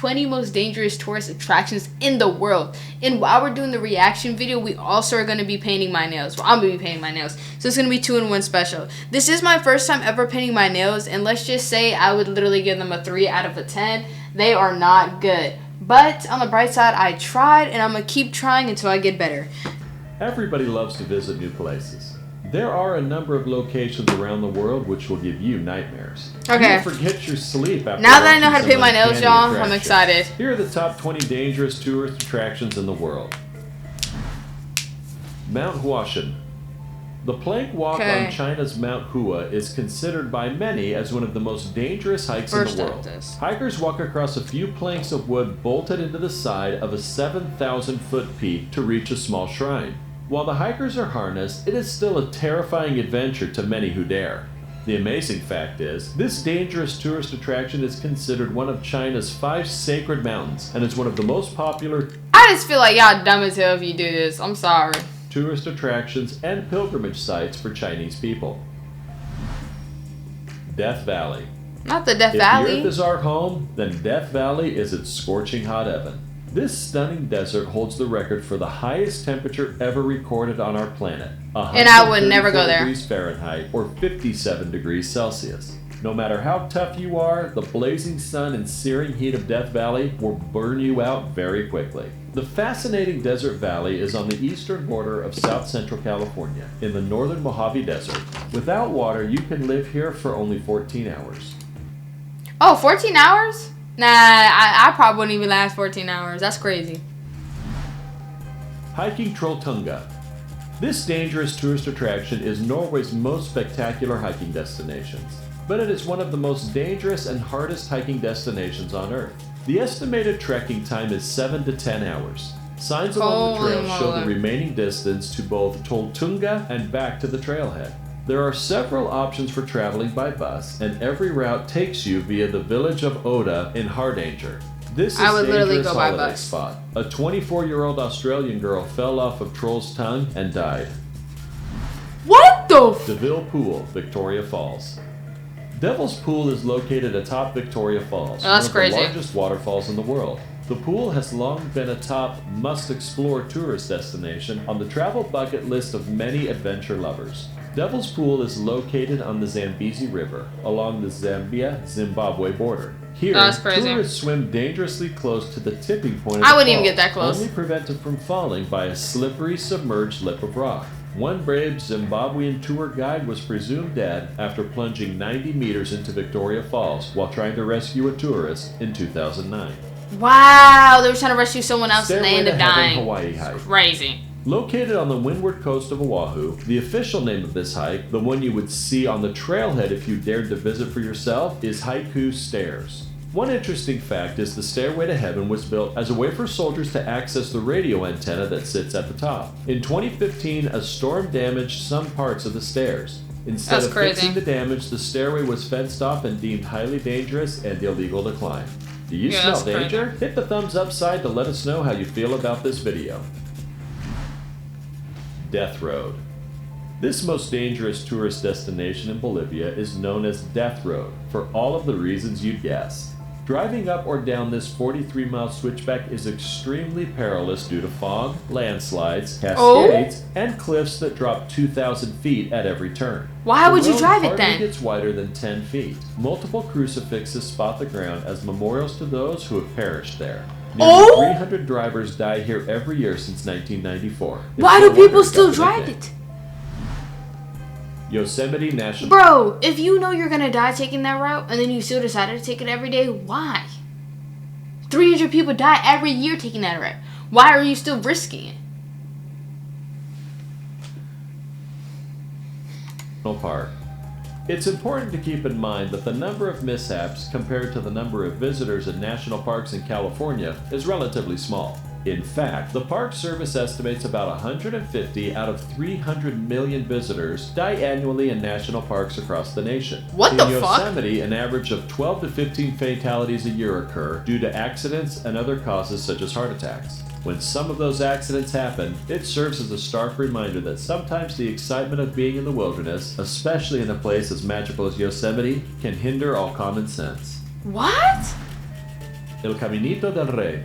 20 most dangerous tourist attractions in the world. And while we're doing the reaction video, we also are going to be painting my nails. Well, I'm going to be painting my nails. So it's going to be 2-in-1 special. This is my first time ever painting my nails. And let's just say I would literally give them a 3 out of a 10. They are not good. But on the bright side, I tried. And I'm going to keep trying until I get better. Everybody loves to visit new places. There are a number of locations around the world which will give you nightmares. Okay. You'll forget your sleep after Now that I know how to watching paint my some nails, uncanny y'all, I'm attractions. excited. Here are the top 20 dangerous tourist attractions in the world. Mount Huashan. The plank walk on China's Mount Hua is considered by many as one of the most dangerous hikes in the world. Hikers walk across a few planks of wood bolted into the side of a 7,000-foot peak to reach a small shrine. While the hikers are harnessed, it is still a terrifying adventure to many who dare. The amazing fact is, this dangerous tourist attraction is considered one of China's 5 sacred mountains and is one of the most popular I just feel like y'all dumb as hell if you do this. I'm sorry. tourist attractions and pilgrimage sites for Chinese people. Death Valley. Not the Death If Valley. the Earth is our home, then Death Valley is its scorching hot oven. This stunning desert holds the record for the highest temperature ever recorded on our planet. And I would never go there. 134 degrees Fahrenheit or 57 degrees Celsius. No matter how tough you are, the blazing sun and searing heat of Death Valley will burn you out very quickly. The fascinating desert valley is on the eastern border of South Central California, in the northern Mojave Desert. Without water, you can live here for only 14 hours. Oh, 14 hours? Nah, I probably wouldn't even last 14 hours. That's crazy. Hiking Trolltunga. This dangerous tourist attraction is Norway's most spectacular hiking destinations, but it is one of the most dangerous and hardest hiking destinations on Earth. The estimated trekking time is 7 to 10 hours. Signs along the trail show the remaining distance to both Trolltunga and back to the trailhead. There are several options for traveling by bus, and every route takes you via the village of Oda in Hardanger. This is a dangerous holiday spot. A 24-year-old Australian girl fell off of Troll's tongue and died. What the DeVille Pool, Victoria Falls. Devil's Pool is located atop Victoria Falls, one of the largest waterfalls in the world. The pool has long been a top must-explore tourist destination on the travel bucket list of many adventure lovers. Devil's Pool is located on the Zambezi River, along the Zambia-Zimbabwe border. Here, tourists swim dangerously close to the tipping point of the I wouldn't even get that close. Only prevented from falling by a slippery, submerged lip of rock. One brave Zimbabwean tour guide was presumed dead after plunging 90 meters into Victoria Falls while trying to rescue a tourist in 2009. Wow, they were trying to rescue someone else and they ended up dying. Hawaii hike. Crazy. Located on the windward coast of Oahu, the official name of this hike, the one you would see on the trailhead if you dared to visit for yourself, is Haiku Stairs. One interesting fact is the Stairway to Heaven was built as a way for soldiers to access the radio antenna that sits at the top. In 2015, a storm damaged some parts of the stairs. Instead of fixing the damage, the stairway was fenced off and deemed highly dangerous and illegal to climb. Do you smell danger? Hit the thumbs up side to let us know how you feel about this video. Death Road. This most dangerous tourist destination in Bolivia is known as Death Road for all of the reasons you'd guess. Driving up or down this 43-mile switchback is extremely perilous due to fog, landslides, cascades, and cliffs that drop 2,000 feet at every turn. Why would you drive it then? The road hardly gets wider than 10 feet. Multiple crucifixes spot the ground as memorials to those who have perished there. Nearly 300 drivers die here every year since 1994. Why do people still drive it? Yosemite National... Bro, if you know you're gonna die taking that route, and then you still decided to take it every day, why? 300 people die every year taking that route. Why are you still risking it? Park. It's important to keep in mind that the number of mishaps compared to the number of visitors in national parks in California is relatively small. In fact, the Park Service estimates about 150 out of 300 million visitors die annually in national parks across the nation. What the fuck? In Yosemite, an average of 12 to 15 fatalities a year occur due to accidents and other causes such as heart attacks. When some of those accidents happen, it serves as a stark reminder that sometimes the excitement of being in the wilderness, especially in a place as magical as Yosemite, can hinder all common sense. What? El Caminito del Rey.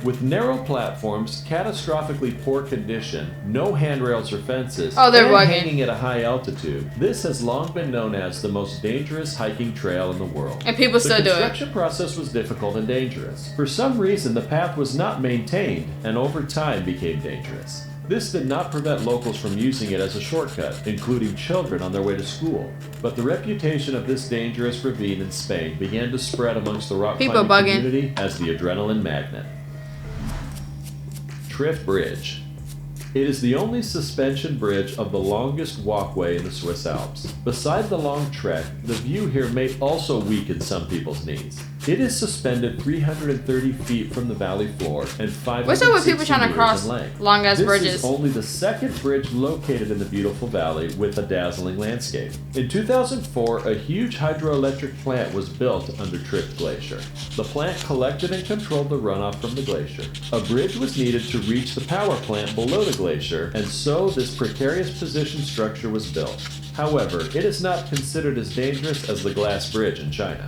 With narrow platforms, catastrophically poor condition, no handrails or fences, Oh, they're and bugging. hanging at a high altitude, this has long been known as the most dangerous hiking trail in the world. And people still do The it. construction process was difficult and dangerous. For some reason, the path was not maintained and over time became dangerous. This did not prevent locals from using it as a shortcut, including children on their way to school. But the reputation of this dangerous ravine in Spain began to spread amongst the rock People climbing bugging. community as the adrenaline magnet. Trift Bridge. It is the only suspension bridge of the longest walkway in the Swiss Alps. Beside the long trek, the view here may also weaken some people's knees. It is suspended 330 feet from the valley floor and 560 What's up with people trying to meters cross in length. long-ass This bridges? is only the second bridge located in the beautiful valley with a dazzling landscape. In 2004, a huge hydroelectric plant was built under Trift Glacier. The plant collected and controlled the runoff from the glacier. A bridge was needed to reach the power plant below the glacier, and so this precarious position structure was built. However, it is not considered as dangerous as the glass bridge in China.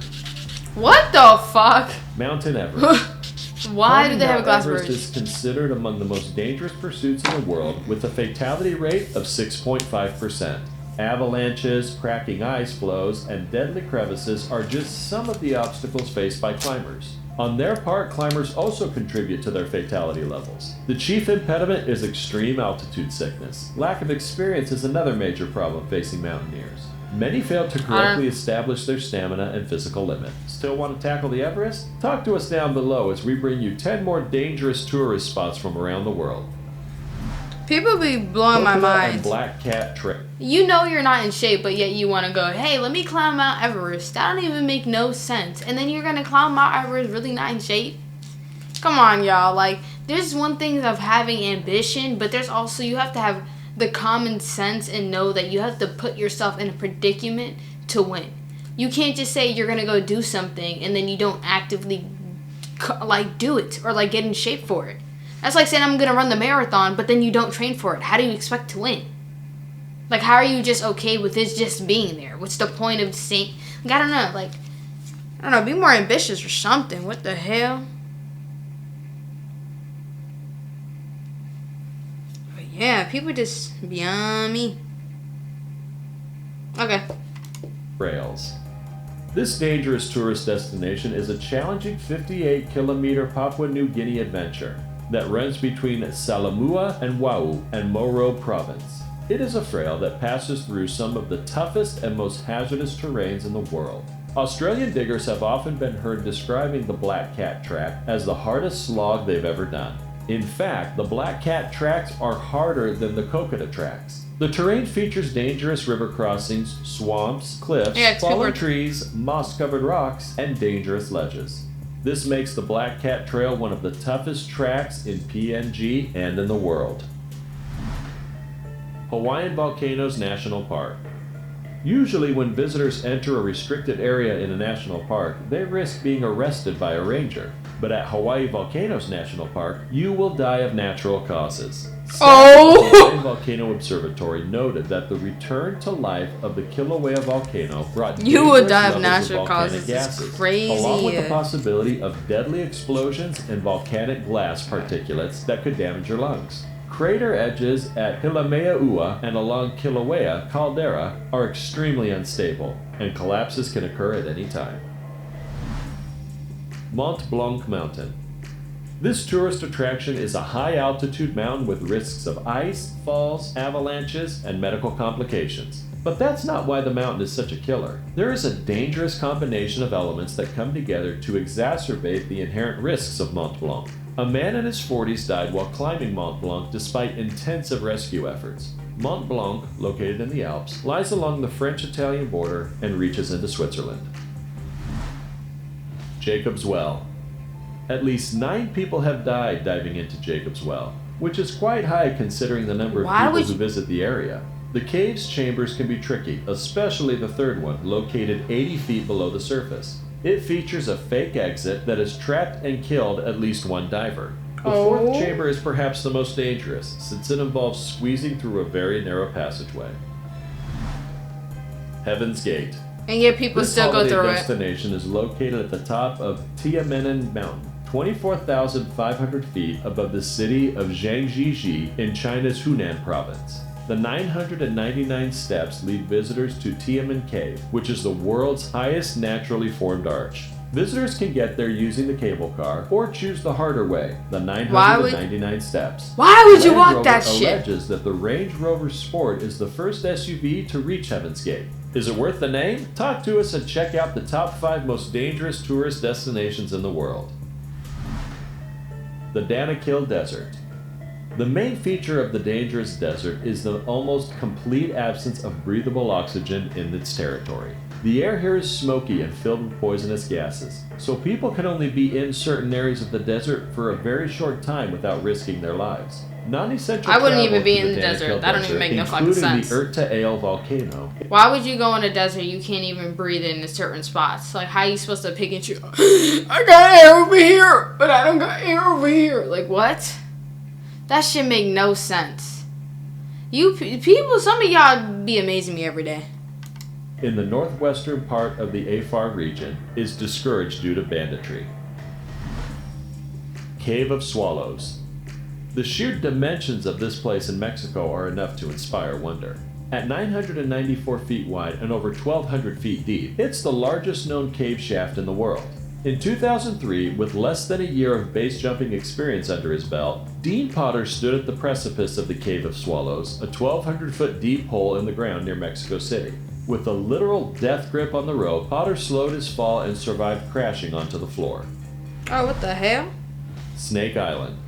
What the fuck? Mountain Everest. Why do Climbing they have a Mount glass Everest bridge? is considered among the most dangerous pursuits in the world, with a fatality rate of 6.5%. Avalanches, cracking ice floes, and deadly crevices are just some of the obstacles faced by climbers. On their part, climbers also contribute to their fatality levels. The chief impediment is extreme altitude sickness. Lack of experience is another major problem facing mountaineers. Many fail to correctly establish their stamina and physical limit. Still want to tackle the Everest? Talk to us down below as we bring you 10 more dangerous tourist spots from around the world. People be blowing my Coconut and mind. Black Cat Trail. You know you're not in shape, but yet you want to go, hey, let me climb Mount Everest. That don't even make no sense. And then you're going to climb Mount Everest really not in shape? Come on, y'all. Like, there's one thing of having ambition, but there's also, you have to have the common sense and know that you have to put yourself in a predicament to win. You can't just say you're going to go do something and then you don't actively, like, do it or, like, get in shape for it. That's like saying I'm going to run the marathon, but then you don't train for it. How do you expect to win? Like, how are you just okay with this just being there? What's the point of saying... Like, I don't know. Like, I don't know. Be more ambitious or something. What the hell? But yeah, people just beyond me. Okay. Trails. This dangerous tourist destination is a challenging 58-kilometer Papua New Guinea adventure that runs between Salamua and Wau and Moro province. It is a trail that passes through some of the toughest and most hazardous terrains in the world. Australian diggers have often been heard describing the Black Cat Track as the hardest slog they've ever done. In fact, the Black Cat tracks are harder than the Coconut tracks. The terrain features dangerous river crossings, swamps, cliffs, Yeah, 'cause people fallen are- trees, moss-covered rocks, and dangerous ledges. This makes the Black Cat Trail one of the toughest tracks in PNG and in the world. Hawaiian Volcanoes National Park. Usually when visitors enter a restricted area in a national park, they risk being arrested by a ranger. But at Hawaii Volcanoes National Park, you will die of natural causes. Oh! The Hawaii Volcano Observatory noted that the return to life of the Kilauea volcano brought You would dangerous die of levels natural volcanic causes. It's gases, crazy. along with the possibility of deadly explosions and volcanic glass particulates that could damage your lungs. Crater edges at Hilameaua and along Kilauea caldera are extremely unstable, and collapses can occur at any time. Mont Blanc Mountain. This tourist attraction is a high-altitude mountain with risks of ice, falls, avalanches, and medical complications. But that's not why the mountain is such a killer. There is a dangerous combination of elements that come together to exacerbate the inherent risks of Mont Blanc. A man in his 40s died while climbing Mont Blanc despite intensive rescue efforts. Mont Blanc, located in the Alps, lies along the French-Italian border and reaches into Switzerland. Jacob's Well. At least 9 people have died diving into Jacob's Well, which is quite high considering the number of Why people would who you- visit the area. The cave's chambers can be tricky, especially the third one, located 80 feet below the surface. It features a fake exit that has trapped and killed at least one diver. The fourth Oh. chamber is perhaps the most dangerous, since it involves squeezing through a very narrow passageway. Heaven's Gate. And yet people This still go holiday through it. destination is located at the top of Tiananmen Mountain, 24,500 feet above the city of Zhangjiajie in China's Hunan province. The 999 steps lead visitors to Tianmen Cave, which is the world's highest naturally formed arch. Visitors can get there using the cable car or choose the harder way, the 999 steps. Why would you Land walk Rover that shit? alleges that the Range Rover Sport is the first SUV to reach Heaven's Gate. Is it worth the name? Talk to us and check out the top 5 most dangerous tourist destinations in the world. The Danakil Desert. The main feature of the dangerous desert is the almost complete absence of breathable oxygen in its territory. The air here is smoky and filled with poisonous gases, so people can only be in certain areas of the desert for a very short time without risking their lives. Non-essential I wouldn't travel even be to in the desert. That don't even make no fucking including sense. the Erta Ale volcano. Why would you go in a desert you can't even breathe in certain spots? Like, how are you supposed to pick and choose? I got air over here, but I don't got air over here. Like, what? That shit make no sense. You people, some of y'all be amazing me every day. In the northwestern part of the Afar region is discouraged due to banditry. Cave of Swallows. The sheer dimensions of this place in Mexico are enough to inspire wonder. At 994 feet wide and over 1,200 feet deep, it's the largest known cave shaft in the world. In 2003, with less than a year of base jumping experience under his belt, Dean Potter stood at the precipice of the Cave of Swallows, a 1,200-foot deep hole in the ground near Mexico City. With a literal death grip on the rope, Potter slowed his fall and survived crashing onto the floor. Oh, what the hell? Snake Island.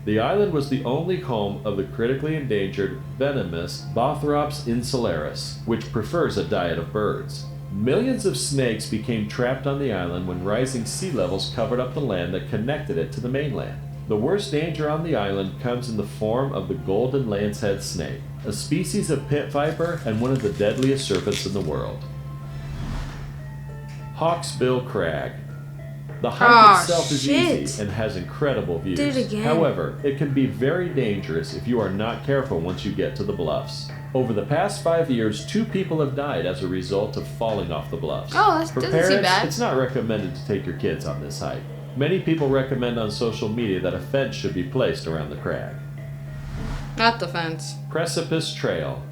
The island was the only home of the critically endangered venomous Bothrops insularis, which prefers a diet of birds. Millions of snakes became trapped on the island when rising sea levels covered up the land that connected it to the mainland. The worst danger on the island comes in the form of the golden lancehead snake, a species of pit viper and one of the deadliest serpents in the world. Hawksbill Crag. The hike itself is easy and has incredible views. Do it again. However, it can be very dangerous if you are not careful once you get to the bluffs. Over the past 5 years, 2 people have died as a result of falling off the bluffs. Oh, that For doesn't seem parents, bad. it's not recommended to take your kids on this hike. Many people recommend on social media that a fence should be placed around the crag. Not the fence. Precipice Trail.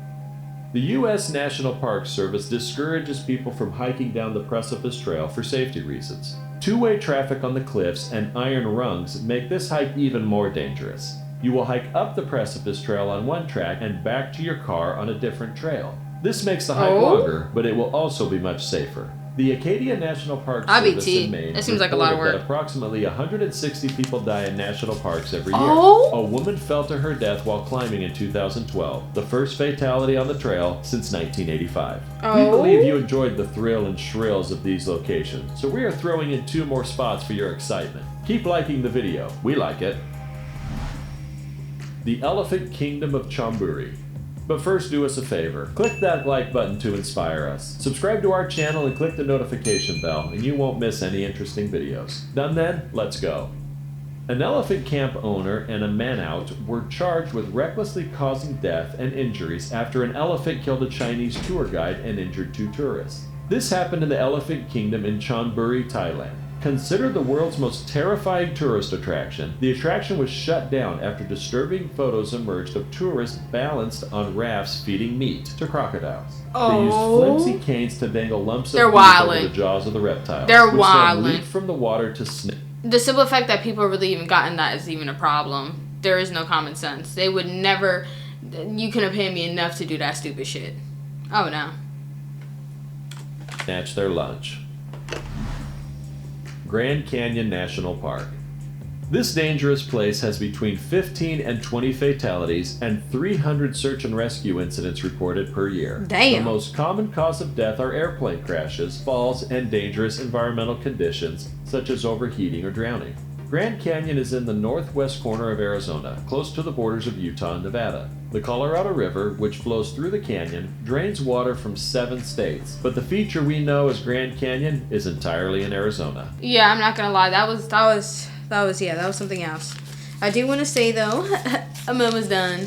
The U.S. National Park Service discourages people from hiking down the Precipice Trail for safety reasons. Two-way traffic on the cliffs and iron rungs make this hike even more dangerous. You will hike up the Precipice Trail on one track and back to your car on a different trail. This makes the hike longer, but it will also be much safer. The Acadia National Park Service in Maine That seems like a lot of reported work. that approximately 160 people die in national parks every year. Oh! A woman fell to her death while climbing in 2012, the first fatality on the trail since 1985. We Oh. believe you enjoyed the thrill and shrills of these locations, so we are throwing in 2 more spots for your excitement. Keep liking the video. We like it. The Elephant Kingdom of Chonburi. But first, do us a favor. Click that like button to inspire us. Subscribe to our channel and click the notification bell, and you won't miss any interesting videos. Done then? Let's go. An elephant camp owner and a man-out were charged with recklessly causing death and injuries after an elephant killed a Chinese tour guide and injured 2 tourists. This happened in the Elephant Kingdom in Chonburi, Thailand. Considered the world's most terrifying tourist attraction, the attraction was shut down after disturbing photos emerged of tourists balanced on rafts feeding meat to crocodiles. They used flimsy canes to dangle lumps of They're meat over wildin'. the jaws of the reptiles, They're which then wildin'. leaped from the water to The simple fact that people really even gotten that is even a problem. There is no common sense. They would never. You couldn't pay me enough to do that stupid shit. Oh no. snatch their lunch. Grand Canyon National Park. This dangerous place has between 15 and 20 fatalities and 300 search and rescue incidents reported per year. Damn. The most common cause of death are airplane crashes, falls, and dangerous environmental conditions such as overheating or drowning. Grand Canyon is in the northwest corner of Arizona, close to the borders of Utah and Nevada. The Colorado River, which flows through the canyon, drains water from 7 states, but the feature we know as Grand Canyon is entirely in Arizona. Yeah, I'm not gonna lie. That was something else. I do want to say though, I'm almost done.